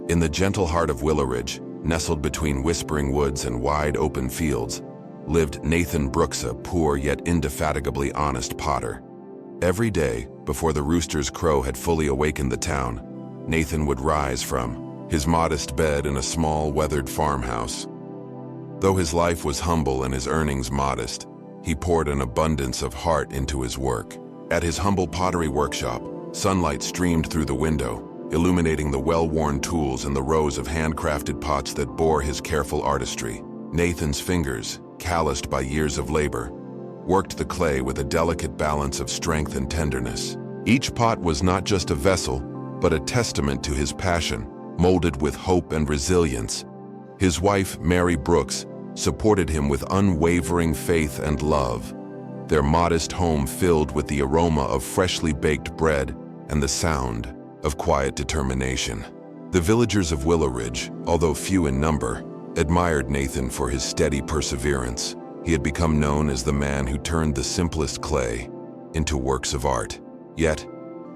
In the gentle heart of Willow Ridge, nestled between whispering woods and wide open fields, lived Nathan Brooks, a poor yet indefatigably honest potter. Every day, before the rooster's crow had fully awakened the town, Nathan would rise from his modest bed in a small, weathered farmhouse. Though his life was humble and his earnings modest, he poured an abundance of heart into his work. At his humble pottery workshop, sunlight streamed through the window, illuminating the well-worn tools and the rows of handcrafted pots that bore his careful artistry. Nathan's fingers, calloused by years of labor, worked the clay with a delicate balance of strength and tenderness. Each pot was not just a vessel, but a testament to his passion, molded with hope and resilience. His wife, Mary Brooks, supported him with unwavering faith and love, their modest home filled with the aroma of freshly baked bread and the sound of quiet determination. The villagers of Willow Ridge, although few in number, admired Nathan for his steady perseverance. He had become known as the man who turned the simplest clay into works of art. Yet,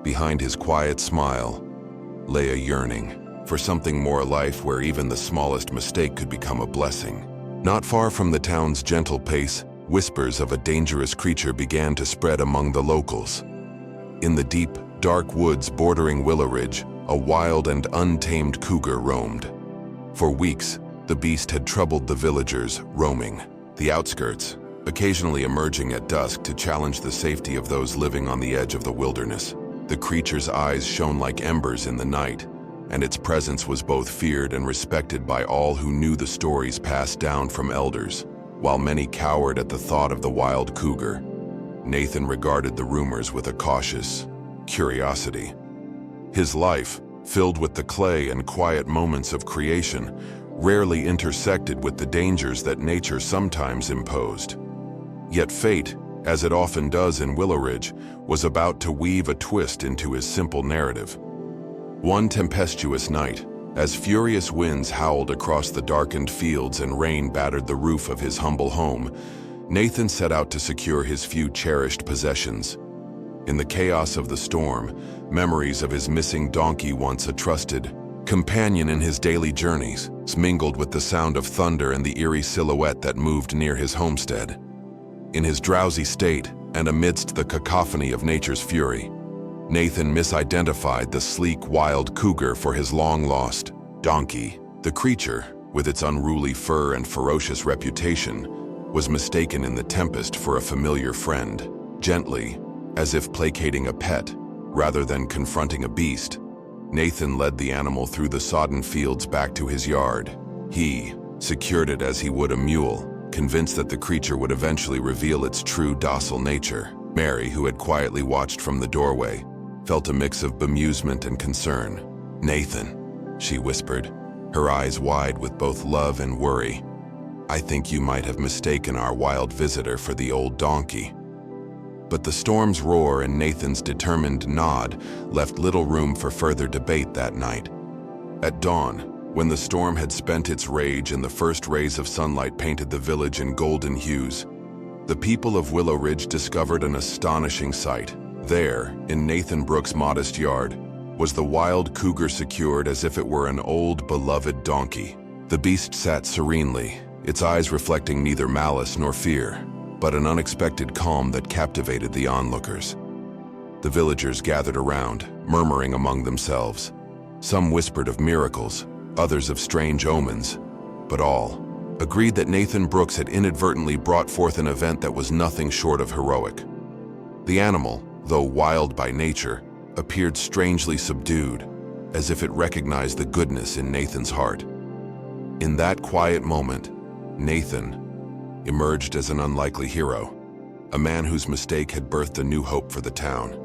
behind his quiet smile lay a yearning for something more, a life where even the smallest mistake could become a blessing. Not far from the town's gentle pace, whispers of a dangerous creature began to spread among the locals. In the deep, dark woods bordering Willow Ridge, a wild and untamed cougar roamed. For weeks, the beast had troubled the villagers, roaming the outskirts, occasionally emerging at dusk to challenge the safety of those living on the edge of the wilderness. The creature's eyes shone like embers in the night, and its presence was both feared and respected by all who knew the stories passed down from elders. While many cowered at the thought of the wild cougar, Nathan regarded the rumors with a cautious curiosity. His life, filled with the clay and quiet moments of creation, rarely intersected with the dangers that nature sometimes imposed. Yet fate, as it often does in Willow Ridge, was about to weave a twist into his simple narrative. One tempestuous night, as furious winds howled across the darkened fields and rain battered the roof of his humble home, Nathan set out to secure his few cherished possessions. In the chaos of the storm, memories of his missing donkey, once a trusted companion in his daily journeys, mingled with the sound of thunder and the eerie silhouette that moved near his homestead. In his drowsy state, and amidst the cacophony of nature's fury, Nathan misidentified the sleek, wild cougar for his long-lost donkey. The creature, with its unruly fur and ferocious reputation, was mistaken in the tempest for a familiar friend. Gently, as if placating a pet, rather than confronting a beast, Nathan led the animal through the sodden fields back to his yard. He secured it as he would a mule, convinced that the creature would eventually reveal its true docile nature. Mary, who had quietly watched from the doorway, felt a mix of bemusement and concern. "Nathan," she whispered, her eyes wide with both love and worry, "I think you might have mistaken our wild visitor for the old donkey." But the storm's roar and Nathan's determined nod left little room for further debate that night. At dawn, when the storm had spent its rage and the first rays of sunlight painted the village in golden hues, the people of Willow Ridge discovered an astonishing sight. There, in Nathan Brooks' modest yard, was the wild cougar secured as if it were an old, beloved donkey. The beast sat serenely, its eyes reflecting neither malice nor fear, but an unexpected calm that captivated the onlookers. The villagers gathered around, murmuring among themselves. Some whispered of miracles, others of strange omens, but all agreed that Nathan Brooks had inadvertently brought forth an event that was nothing short of heroic. The animal, though wild by nature, appeared strangely subdued, as if it recognized the goodness in Nathan's heart. In that quiet moment, Nathan emerged as an unlikely hero, a man whose mistake had birthed a new hope for the town.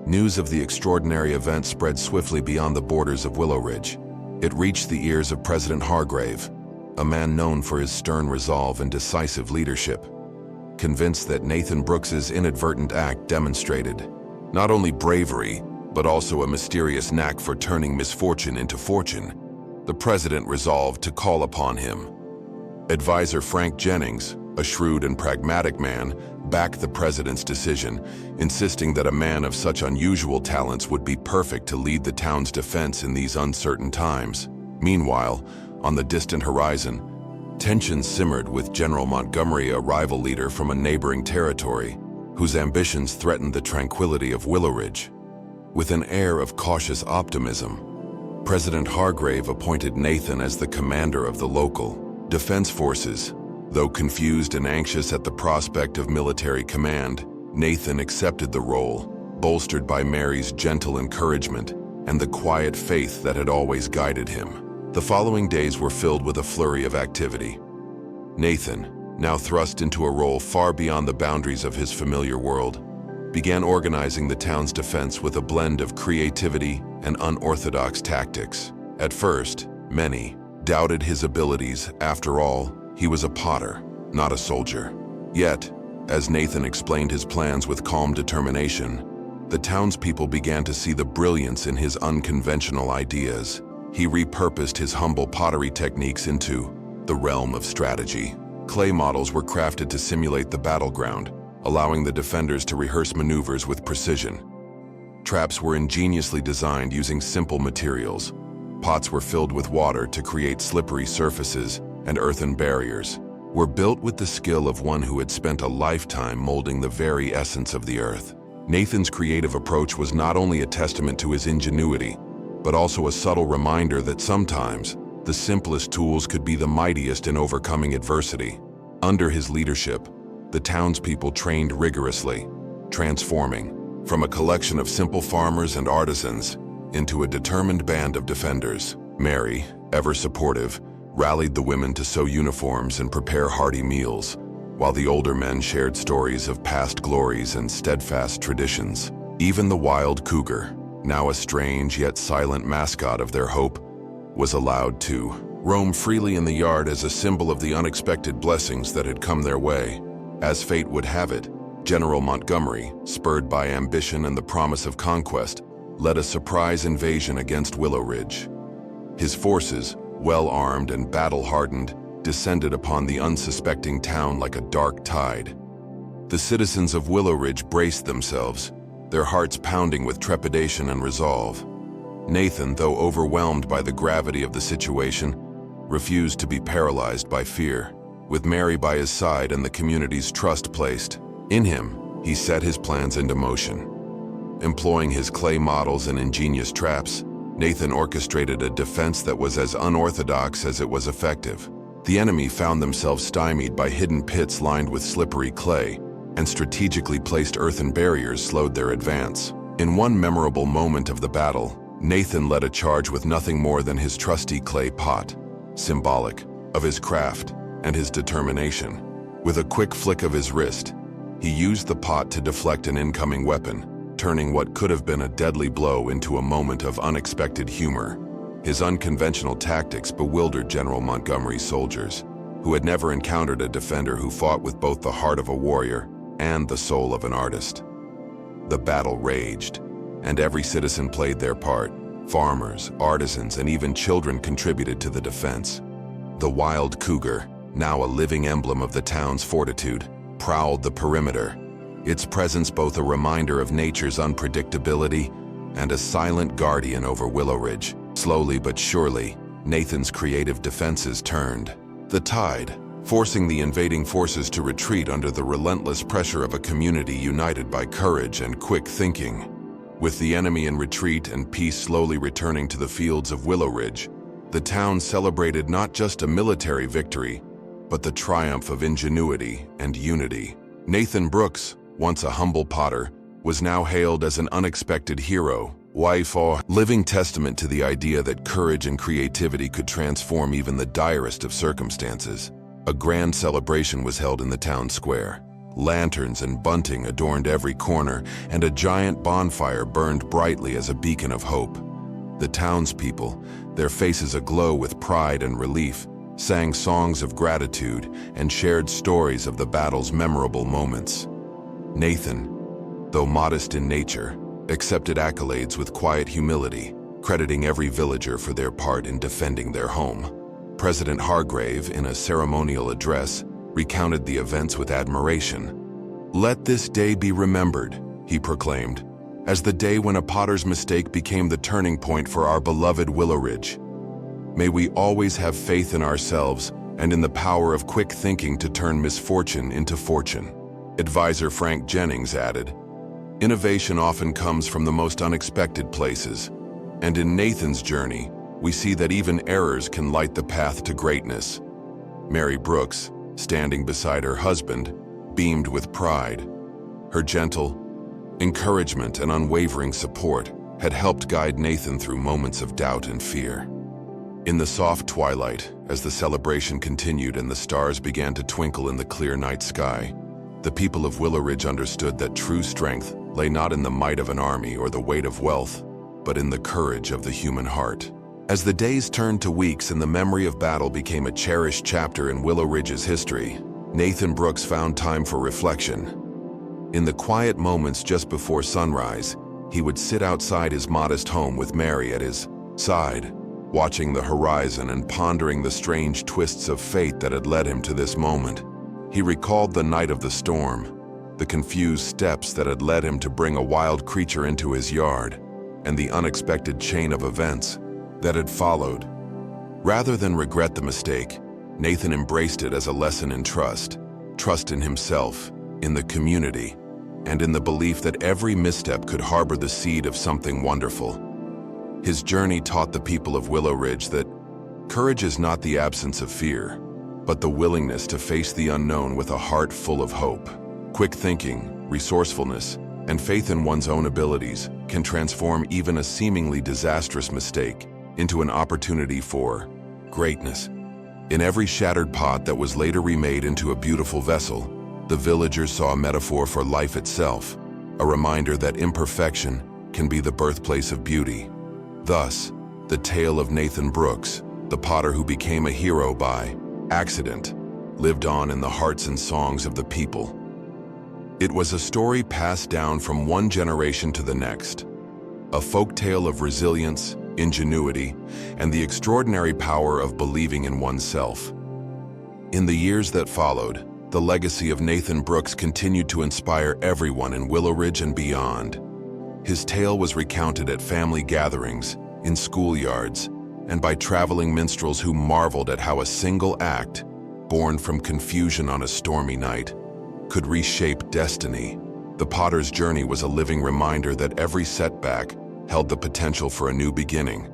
News of the extraordinary event spread swiftly beyond the borders of Willow Ridge. It reached the ears of President Hargrave, a man known for his stern resolve and decisive leadership. Convinced that Nathan Brooks's inadvertent act demonstrated not only bravery, but also a mysterious knack for turning misfortune into fortune, the president resolved to call upon him. Advisor Frank Jennings, a shrewd and pragmatic man, backed the president's decision, insisting that a man of such unusual talents would be perfect to lead the town's defense in these uncertain times. Meanwhile, on the distant horizon, tensions simmered with General Montgomery, a rival leader from a neighboring territory, whose ambitions threatened the tranquility of Willow Ridge. With an air of cautious optimism, President Hargrave appointed Nathan as the commander of the local defense forces. Though confused and anxious at the prospect of military command, Nathan accepted the role, bolstered by Mary's gentle encouragement and the quiet faith that had always guided him. The following days were filled with a flurry of activity. Nathan, now thrust into a role far beyond the boundaries of his familiar world, began organizing the town's defense with a blend of creativity and unorthodox tactics. At first, many doubted his abilities. After all, he was a potter, not a soldier. Yet, as Nathan explained his plans with calm determination, the townspeople began to see the brilliance in his unconventional ideas. He repurposed his humble pottery techniques into the realm of strategy. Clay models were crafted to simulate the battleground, allowing the defenders to rehearse maneuvers with precision. Traps were ingeniously designed using simple materials. Pots were filled with water to create slippery surfaces, and earthen barriers were built with the skill of one who had spent a lifetime molding the very essence of the earth. Nathan's creative approach was not only a testament to his ingenuity, but also a subtle reminder that sometimes the simplest tools could be the mightiest in overcoming adversity. Under his leadership, the townspeople trained rigorously, transforming from a collection of simple farmers and artisans into a determined band of defenders. Mary, ever supportive, rallied the women to sew uniforms and prepare hearty meals, while the older men shared stories of past glories and steadfast traditions. Even the wild cougar, now a strange yet silent mascot of their hope, was allowed to roam freely in the yard as a symbol of the unexpected blessings that had come their way. As fate would have it, General Montgomery, spurred by ambition and the promise of conquest, led a surprise invasion against Willow Ridge. His forces, well-armed and battle-hardened, descended upon the unsuspecting town like a dark tide. The citizens of Willow Ridge braced themselves, their hearts pounding with trepidation and resolve. Nathan, though overwhelmed by the gravity of the situation, refused to be paralyzed by fear. With Mary by his side and the community's trust placed in him, he set his plans into motion. Employing his clay models and ingenious traps, Nathan orchestrated a defense that was as unorthodox as it was effective. The enemy found themselves stymied by hidden pits lined with slippery clay, and strategically placed earthen barriers slowed their advance. In one memorable moment of the battle, Nathan led a charge with nothing more than his trusty clay pot, symbolic of his craft and his determination. With a quick flick of his wrist, he used the pot to deflect an incoming weapon, turning what could have been a deadly blow into a moment of unexpected humor. His unconventional tactics bewildered General Montgomery's soldiers, who had never encountered a defender who fought with both the heart of a warrior and the soul of an artist. The battle raged, and every citizen played their part. Farmers, artisans, and even children contributed to the defense. The wild cougar, now a living emblem of the town's fortitude, prowled the perimeter, its presence both a reminder of nature's unpredictability and a silent guardian over Willow Ridge. Slowly but surely, Nathan's creative defenses turned the tide, forcing the invading forces to retreat under the relentless pressure of a community united by courage and quick thinking. With the enemy in retreat and peace slowly returning to the fields of Willow Ridge, the town celebrated not just a military victory, but the triumph of ingenuity and unity. Nathan Brooks, once a humble potter, was now hailed as an unexpected hero, a living testament to the idea that courage and creativity could transform even the direst of circumstances. A grand celebration was held in the town square. Lanterns and bunting adorned every corner, and a giant bonfire burned brightly as a beacon of hope. The townspeople, their faces aglow with pride and relief, sang songs of gratitude and shared stories of the battle's memorable moments. Nathan, though modest in nature, accepted accolades with quiet humility, crediting every villager for their part in defending their home. President Hargrave, in a ceremonial address, recounted the events with admiration. "Let this day be remembered," he proclaimed, "as the day when a potter's mistake became the turning point for our beloved Willow Ridge. May we always have faith in ourselves and in the power of quick thinking to turn misfortune into fortune. Advisor Frank Jennings added, "Innovation often comes from the most unexpected places, and in Nathan's journey, we see that even errors can light the path to greatness." Mary Brooks, standing beside her husband, beamed with pride. Her gentle encouragement and unwavering support had helped guide Nathan through moments of doubt and fear. In the soft twilight, as the celebration continued and the stars began to twinkle in the clear night sky, the people of Willow Ridge understood that true strength lay not in the might of an army or the weight of wealth, but in the courage of the human heart. As the days turned to weeks and the memory of battle became a cherished chapter in Willow Ridge's history, Nathan Brooks found time for reflection. In the quiet moments just before sunrise, he would sit outside his modest home with Mary at his side, watching the horizon and pondering the strange twists of fate that had led him to this moment. He recalled the night of the storm, the confused steps that had led him to bring a wild creature into his yard, and the unexpected chain of events that had followed. Rather than regret the mistake, Nathan embraced it as a lesson in trust in himself, in the community, and in the belief that every misstep could harbor the seed of something wonderful. His journey taught the people of Willow Ridge that courage is not the absence of fear, but the willingness to face the unknown with a heart full of hope. Quick thinking, resourcefulness, and faith in one's own abilities can transform even a seemingly disastrous mistake into an opportunity for greatness. In every shattered pot that was later remade into a beautiful vessel, the villagers saw a metaphor for life itself, a reminder that imperfection can be the birthplace of beauty. Thus, the tale of Nathan Brooks, the potter who became a hero by accident, lived on in the hearts and songs of the people. It was a story passed down from one generation to the next, a folk tale of resilience, ingenuity, and the extraordinary power of believing in oneself. In the years that followed, the legacy of Nathan Brooks continued to inspire everyone in Willow Ridge and beyond. His tale was recounted at family gatherings, in schoolyards, and by traveling minstrels who marveled at how a single act, born from confusion on a stormy night, could reshape destiny. The potter's journey was a living reminder that every setback held the potential for a new beginning,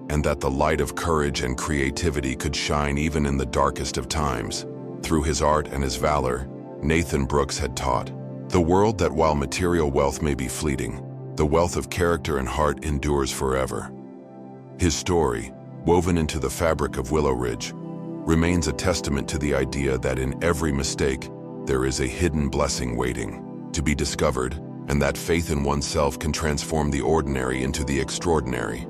and that the light of courage and creativity could shine even in the darkest of times. Through his art and his valor, Nathan Brooks had taught the world that while material wealth may be fleeting, the wealth of character and heart endures forever. His story, woven into the fabric of Willow Ridge, remains a testament to the idea that in every mistake, there is a hidden blessing waiting to be discovered, and that faith in oneself can transform the ordinary into the extraordinary.